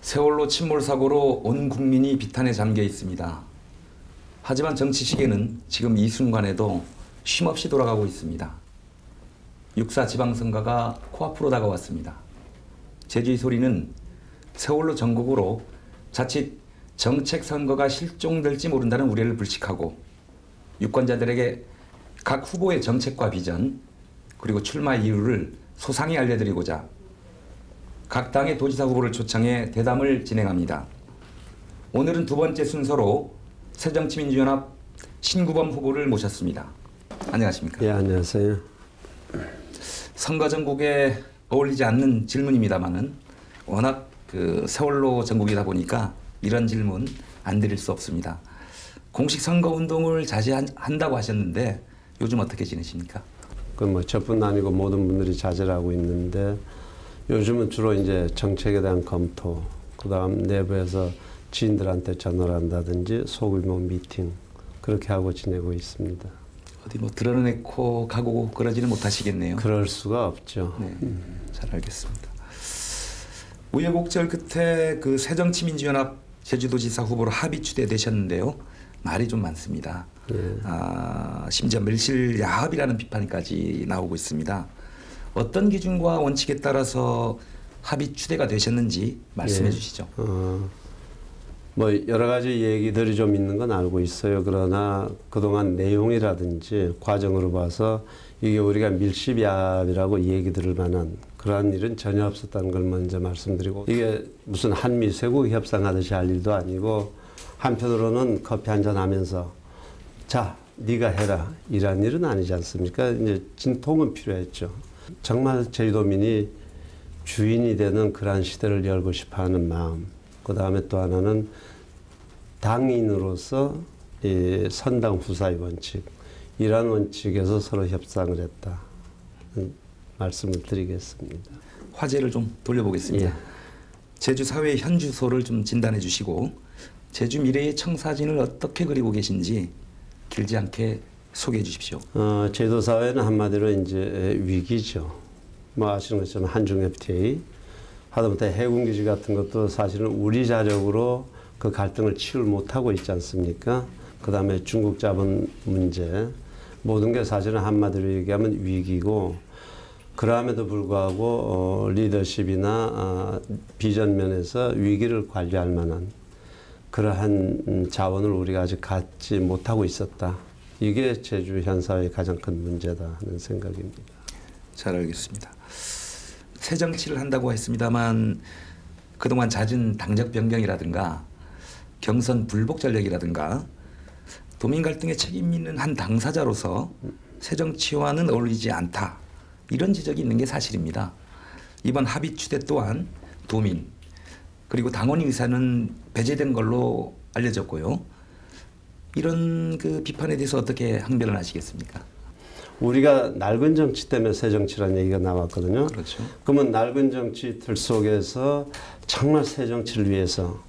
세월호 침몰 사고로 온 국민이 비탄에 잠겨 있습니다. 하지만 정치 시계는 지금 이 순간에도 쉼없이 돌아가고 있습니다. 6.4 지방선거가 코앞으로 다가왔습니다. 제주의 소리는 세월호 전국으로 자칫 정책 선거가 실종될지 모른다는 우려를 불식하고 유권자들에게 각 후보의 정책과 비전 그리고 출마 이유를 소상히 알려드리고자 각 당의 도지사 후보를 초청해 대담을 진행합니다. 오늘은 두 번째 순서로 새정치민주연합 신구범 후보를 모셨습니다. 안녕하십니까? 예, 안녕하세요. 선거 전국에 어울리지 않는 질문입니다만은 워낙 세월호 전국이다 보니까 이런 질문 안 드릴 수 없습니다. 공식 선거 운동을 자제한다고 하셨는데 요즘 어떻게 지내십니까? 그 저뿐 아니고 모든 분들이 자제를 하고 있는데 요즘은 주로 이제 정책에 대한 검토, 그다음 내부에서 지인들한테 전화를 한다든지 소규모 미팅 그렇게 하고 지내고 있습니다. 어디 드러내고 가고 그러지는 못하시겠네요. 그럴 수가 없죠. 네, 잘 알겠습니다. 우여곡절 끝에 새정치민주연합 제주도지사 후보로 합의 추대되셨는데요. 말이 좀 많습니다. 예. 심지어 멸실야합이라는 비판까지 나오고 있습니다. 어떤 기준과 원칙에 따라서 합의 추대가 되셨는지 말씀해 주시죠. 여러 가지 얘기들이 좀 있는 건 알고 있어요. 그러나 그동안 내용이라든지 과정으로 봐서 이게 우리가 밀실야합이라고 얘기 들을 만한 그러한 일은 전혀 없었다는 걸 먼저 말씀드리고, 이게 무슨 한미 쇄국 협상하듯이 할 일도 아니고 한편으로는 커피 한잔 하면서 자, 네가 해라 이런 일은 아니지 않습니까? 이제 진통은 필요했죠. 정말 제주도민이 주인이 되는 그러한 시대를 열고 싶어하는 마음, 그 다음에 또 하나는 당인으로서 이 선당 후사의 원칙, 이러한 원칙에서 서로 협상을 했다 말씀을 드리겠습니다. 화제를 좀 돌려보겠습니다. 예. 제주 사회의 현 주소를 좀 진단해 주시고 제주 미래의 청사진을 어떻게 그리고 계신지 길지 않게 소개해 주십시오. 제주 사회는 한마디로 이제 위기죠. 아시는 것처럼 한중 FTA, 하다못해 해군기지 같은 것도 사실은 우리 자력으로 그 갈등을 치유를 못하고 있지 않습니까? 그 다음에 중국 자본 문제, 모든 게 사실은 한마디로 얘기하면 위기고, 그럼에도 불구하고 리더십이나 비전 면에서 위기를 관리할 만한 그러한 자원을 우리가 아직 갖지 못하고 있었다. 이게 제주 현 사회의 가장 큰 문제다 하는 생각입니다. 잘 알겠습니다. 새 정치를 한다고 했습니다만 그동안 잦은 당적 변경이라든가 경선 불복 전략이라든가 도민 갈등에 책임 있는 한 당사자로서 새 정치와는 어울리지 않다, 이런 지적이 있는 게 사실입니다. 이번 합의 추대 또한 도민 그리고 당원 의사는 배제된 걸로 알려졌고요. 이런 비판에 대해서 어떻게 항변을 하시겠습니까? 우리가 낡은 정치 때문에 새 정치라는 얘기가 나왔거든요. 그렇죠. 그러면 낡은 정치 틀 속에서 정말 새 정치를 위해서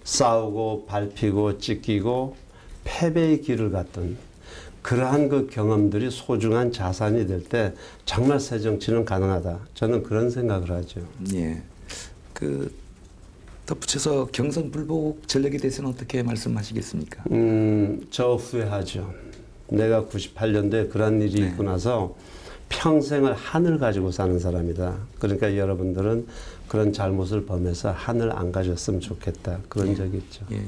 싸우고 밟히고 찢기고 패배의 길을 갔던 그러한 그 경험들이 소중한 자산이 될 때 정말 새 정치는 가능하다. 저는 그런 생각을 하죠. 예. 덧붙여서 경선 불복 전략에 대해서는 어떻게 말씀하시겠습니까? 저 후회하죠. 내가 98년도에 그런 일이 있고 나서 평생을 한을 가지고 사는 사람이다. 그러니까 여러분들은 그런 잘못을 범해서 한을 안 가졌으면 좋겠다. 그런 적이 있죠. 예.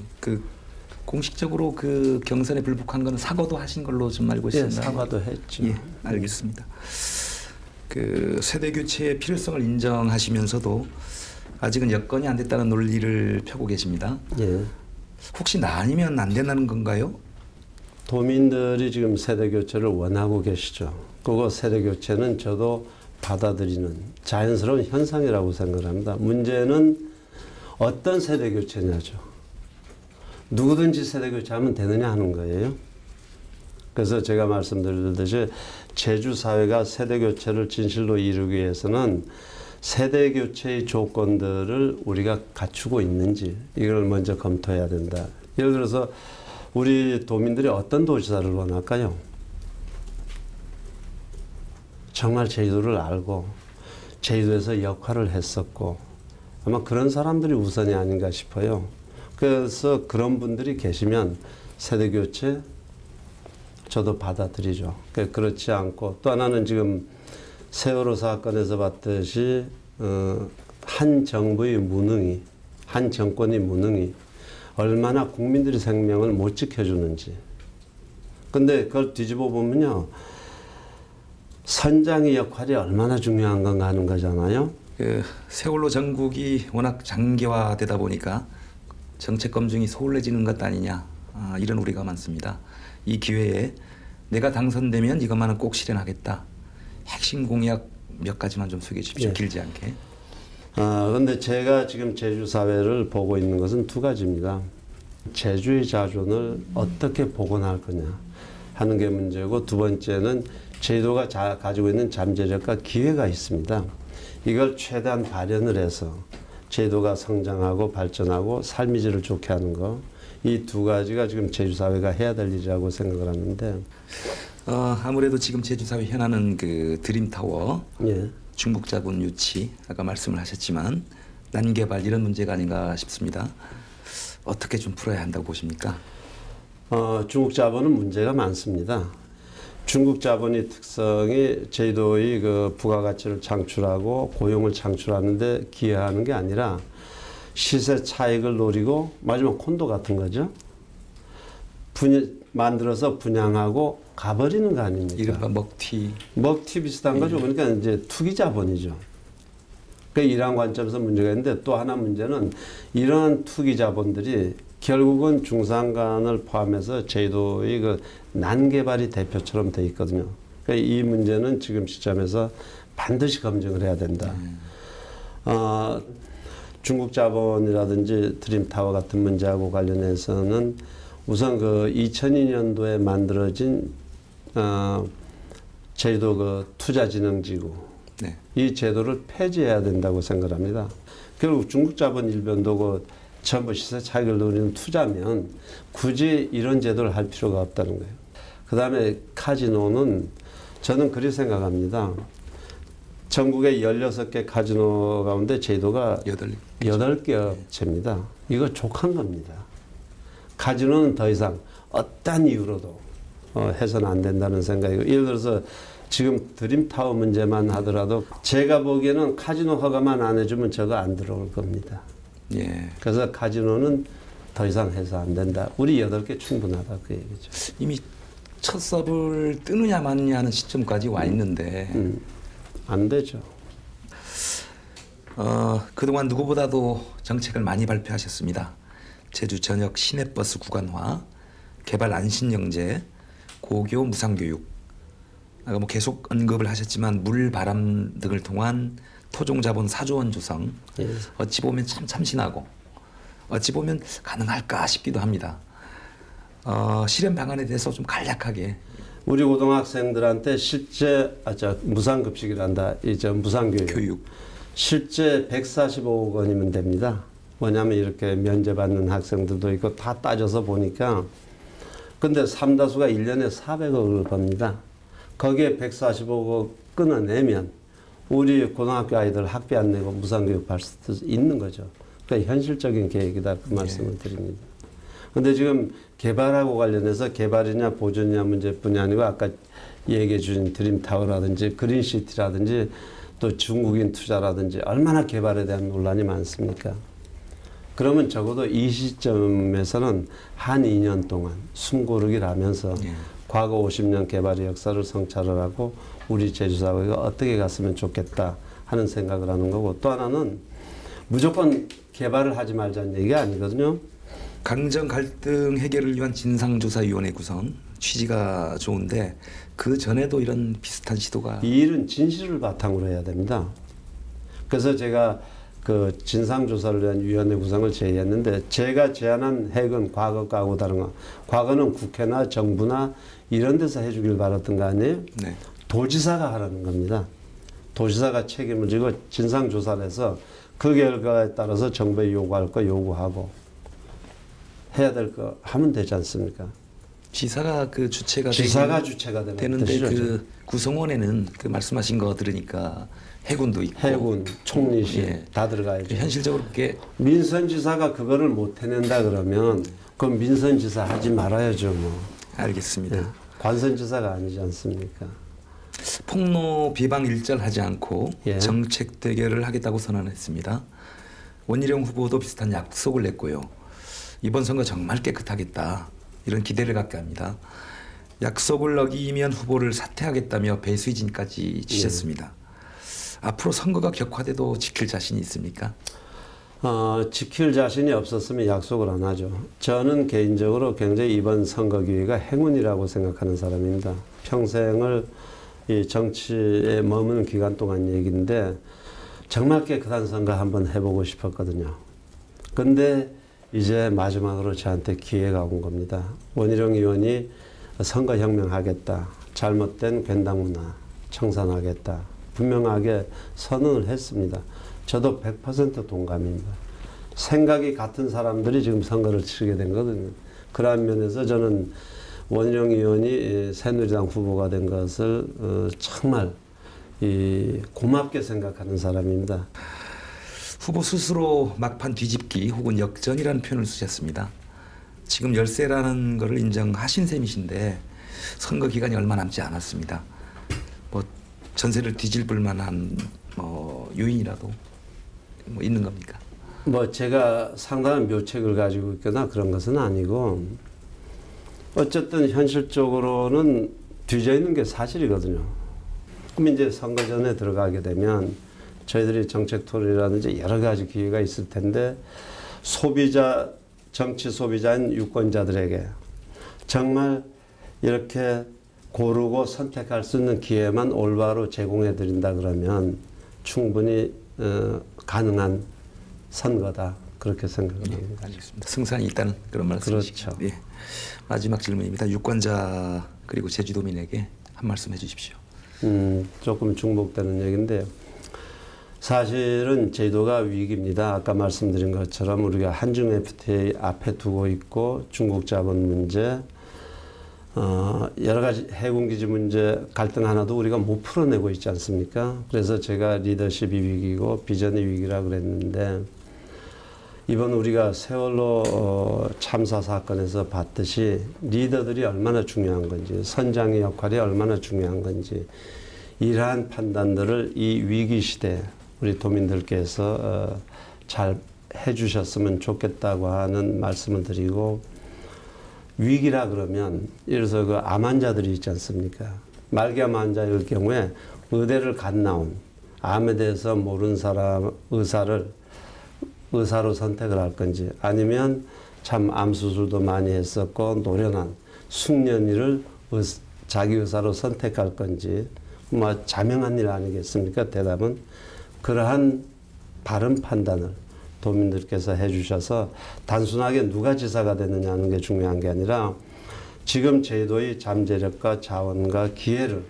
공식적으로 경선에 불복한 거는 사과도 하신 걸로 좀 알고 있습니다. 예, 사과도 했죠. 예, 알겠습니다. 세대 교체의 필요성을 인정하시면서도 아직은 여건이 안 됐다는 논리를 펴고 계십니다. 예. 혹시 나 아니면 안 된다는 건가요? 도민들이 지금 세대 교체를 원하고 계시죠. 그거 세대 교체는 저도 받아들이는 자연스러운 현상이라고 생각합니다. 문제는 어떤 세대 교체냐죠. 누구든지 세대 교체하면 되느냐 하는 거예요. 그래서 제가 말씀드렸듯이 제주 사회가 세대 교체를 진실로 이루기 위해서는 세대 교체의 조건들을 우리가 갖추고 있는지 이걸 먼저 검토해야 된다. 예를 들어서 우리 도민들이 어떤 도지사를 원할까요? 정말 제주도를 알고 제주도에서 역할을 했었고 아마 그런 사람들이 우선이 아닌가 싶어요. 그래서 그런 분들이 계시면 세대교체 저도 받아들이죠. 그렇지 않고 또 하나는 지금 세월호 사건에서 봤듯이 한 정부의 무능이, 한 정권의 무능이 얼마나 국민들의 생명을 못 지켜주는지. 근데 그걸 뒤집어 보면요, 선장의 역할이 얼마나 중요한 건가 하는 거잖아요. 그 세월호 전국이 워낙 장기화되다 보니까 정책 검증이 소홀해지는 것 아니냐, 이런 우려가 많습니다. 이 기회에 내가 당선되면 이것만은 꼭 실현하겠다. 핵심 공약 몇 가지만 좀 소개해 주십시오. 예. 길지 않게. 그런데 제가 지금 제주 사회를 보고 있는 것은 두 가지입니다. 제주의 자존을 어떻게 복원할 거냐 하는 게 문제고, 두 번째는 제주도가 가지고 있는 잠재력과 기회가 있습니다. 이걸 최대한 발현을 해서 제주도가 성장하고 발전하고 삶의 질을 좋게 하는 거, 이 두 가지가 지금 제주 사회가 해야 될 일이라고 생각을 하는데, 아무래도 지금 제주 사회 현안은 그 드림타워, 예. 중국 자본 유치, 아까 말씀을 하셨지만 난개발 이런 문제가 아닌가 싶습니다. 어떻게 좀 풀어야 한다고 보십니까? 중국 자본은 문제가 많습니다. 중국 자본의 특성이 제주도의 그 부가가치를 창출하고 고용을 창출하는데 기여하는 게 아니라 시세 차익을 노리고 마지막 콘도 같은 거죠. 만들어서 분양하고 가버리는 거 아닙니까? 이른바 먹튀. 먹튀 비슷한 거죠. 그러니까 이제 투기 자본이죠. 그러니까 이러한 관점에서 문제가 있는데, 또 하나 문제는 이러한 투기 자본들이 결국은 중산간을 포함해서 제주도의 그 난개발이 대표처럼 돼 있거든요. 그러니까 이 문제는 지금 시점에서 반드시 검증을 해야 된다. 중국 자본이라든지 드림타워 같은 문제하고 관련해서는 우선 그 2002년도에 만들어진 제주도 그 투자진흥지구, 네. 이 제도를 폐지해야 된다고 생각합니다. 결국 중국 자본 일변도 그 전부 시세 차익을 노리는 투자면 굳이 이런 제도를 할 필요가 없다는 거예요. 그 다음에 카지노는 저는 그렇게 생각합니다. 전국에 16개 카지노 가운데 제도가 8개 업체입니다. 이거 족한 겁니다. 카지노는 더 이상 어떤 이유로도 해서는 안 된다는 생각이고, 예를 들어서 지금 드림타워 문제만 하더라도 제가 보기에는 카지노 허가만 안 해주면 저거 안 들어올 겁니다. 예. 그래서 카지노는 더 이상 해서 안 된다. 우리 8개 충분하다 그 얘기죠. 이미 첫 섭을 뜨느냐 마느냐 하는 시점까지 와 있는데 안 되죠. 그동안 누구보다도 정책을 많이 발표하셨습니다. 제주 전역 시내버스 구간화, 개발 안신영재, 고교 무상교육, 아까 뭐 계속 언급을 하셨지만 물, 바람 등을 통한 토종자본 4조 원 조성, 예. 어찌 보면 참 참신하고 어찌 보면 가능할까 싶기도 합니다. 실현 방안에 대해서 좀 간략하게. 우리 고등학생들한테 실제 무상급식이란다. 이제 무상교육. 교육. 실제 145억 원이면 됩니다. 뭐냐면 이렇게 면제받는 학생들도 있고 다 따져서 보니까, 근데 삼다수가 1년에 400억을 법니다. 거기에 145억 끊어내면 우리 고등학교 아이들 학비 안 내고 무상교육 받을 수 있는 거죠. 그러니까 현실적인 계획이다 그 말씀을 드립니다. 근데 지금 개발하고 관련해서 개발이냐 보존이냐 문제뿐이 아니고 아까 얘기해 주신 드림타워라든지 그린시티라든지 또 중국인 투자라든지 얼마나 개발에 대한 논란이 많습니까? 그러면 적어도 이 시점에서는 한 2년 동안 숨고르기를 하면서 과거 50년 개발의 역사를 성찰을 하고 우리 제주사회가 어떻게 갔으면 좋겠다 하는 생각을 하는 거고, 또 하나는 무조건 개발을 하지 말자는 얘기가 아니거든요. 강정 갈등 해결을 위한 진상조사위원회 구성 취지가 좋은데 그 전에도 이런 비슷한 시도가, 이 일은 진실을 바탕으로 해야 됩니다. 그래서 제가 그 진상조사를 위한 위원회 구성을 제의했는데, 제가 제안한 핵은 과거 거하고 다른 거, 과거는 국회나 정부나 이런 데서 해주길 바랐던 거 아니에요? 네. 도지사가 하라는 겁니다. 도지사가 책임을 지고 진상조사를 해서 그 결과에 따라서 정부에 요구할 거 요구하고 해야 될 거 하면 되지 않습니까? 지사가 그 주체가 지사가 주체가 되는 되는데 뜻이죠. 그 구성원에는 그 말씀하신 거 들으니까 해군도 있고 해군, 총리실 예. 다 들어가야죠. 현실적으로 그게 민선지사가 그거를 못 해낸다 그러면 그럼 민선지사 하지 말아야죠. 뭐. 알겠습니다. 예. 관선지사가 아니지 않습니까? 폭로 비방 일절하지 않고 예. 정책 대결을 하겠다고 선언했습니다. 원희룡 후보도 비슷한 약속을 냈고요. 이번 선거 정말 깨끗하겠다 이런 기대를 갖게 합니다. 약속을 어기면 후보를 사퇴하겠다며 배수진까지 치셨습니다. 앞으로 선거가 격화돼도 지킬 자신이 있습니까? 지킬 자신이 없었으면 약속을 안 하죠. 저는 개인적으로 굉장히 이번 선거 기회가 행운이라고 생각하는 사람입니다. 평생을 이 정치에 머무는 기간 동안 얘기인데 정말 깨끗한 선거 한번 해보고 싶었거든요. 근데 이제 마지막으로 저한테 기회가 온 겁니다. 원희룡 의원이 선거혁명하겠다. 잘못된 괜당 문화 청산하겠다. 분명하게 선언을 했습니다. 저도 100% 동감입니다. 생각이 같은 사람들이 지금 선거를 치르게 된 거거든요. 그러한 면에서 저는 원희룡 의원이 새누리당 후보가 된 것을 정말 고맙게 생각하는 사람입니다. 후보 스스로 막판 뒤집기 혹은 역전이라는 표현을 쓰셨습니다. 지금 열세라는 것을 인정하신 셈이신데 선거 기간이 얼마 남지 않았습니다. 뭐 전세를 뒤집을 만한 요인이라도 뭐 있는 겁니까? 뭐 제가 상당한 묘책을 가지고 있거나 그런 것은 아니고 어쨌든 현실적으로는 뒤져 있는 게 사실이거든요. 그럼 이제 선거 전에 들어가게 되면 저희들이 정책 토론이라든지 여러 가지 기회가 있을 텐데 소비자, 정치 소비자인 유권자들에게 정말 이렇게 고르고 선택할 수 있는 기회만 올바로 제공해 드린다 그러면 충분히 가능한 선거다. 그렇게 생각합니다. 예, 알겠습니다. 승산이 있다는 그런 말씀이시죠. 그렇죠. 예. 마지막 질문입니다. 유권자 그리고 제주도민에게 한 말씀 해주십시오. 조금 중복되는 얘기인데요. 사실은 제주도가 위기입니다. 아까 말씀드린 것처럼 우리가 한중 FTA 앞에 두고 있고 중국 자본 문제, 여러 가지 해군기지 문제 갈등 하나도 우리가 못 풀어내고 있지 않습니까? 그래서 제가 리더십이 위기고 비전이 위기라 그랬는데 이번 우리가 세월호 참사 사건에서 봤듯이 리더들이 얼마나 중요한 건지 선장의 역할이 얼마나 중요한 건지 이러한 판단들을 이 위기 시대에 우리 도민들께서 잘 해주셨으면 좋겠다고 하는 말씀을 드리고 위기라 그러면 예를 들어서 그 암 환자들이 있지 않습니까? 말기암 환자일 경우에 의대를 갓 나온 암에 대해서 모르는 사람 의사로 선택을 할 건지 아니면 참 암 수술도 많이 했었고 노련한 숙련의를 자기 의사로 선택할 건지 뭐 자명한 일 아니겠습니까? 대답은 그러한 바른 판단을 도민들께서 해주셔서 단순하게 누가 지사가 되느냐는 게 중요한 게 아니라 지금 제도의 잠재력과 자원과 기회를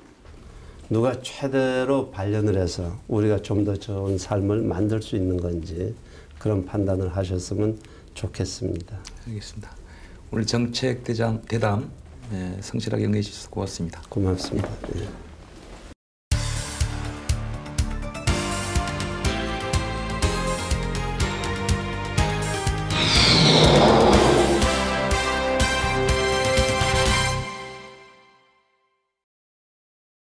누가 최대로 발현을 해서 우리가 좀 더 좋은 삶을 만들 수 있는 건지 그런 판단을 하셨으면 좋겠습니다. 알겠습니다. 오늘 정책 대담 성실하게 응해 주셔서 고맙습니다. 고맙습니다. 네.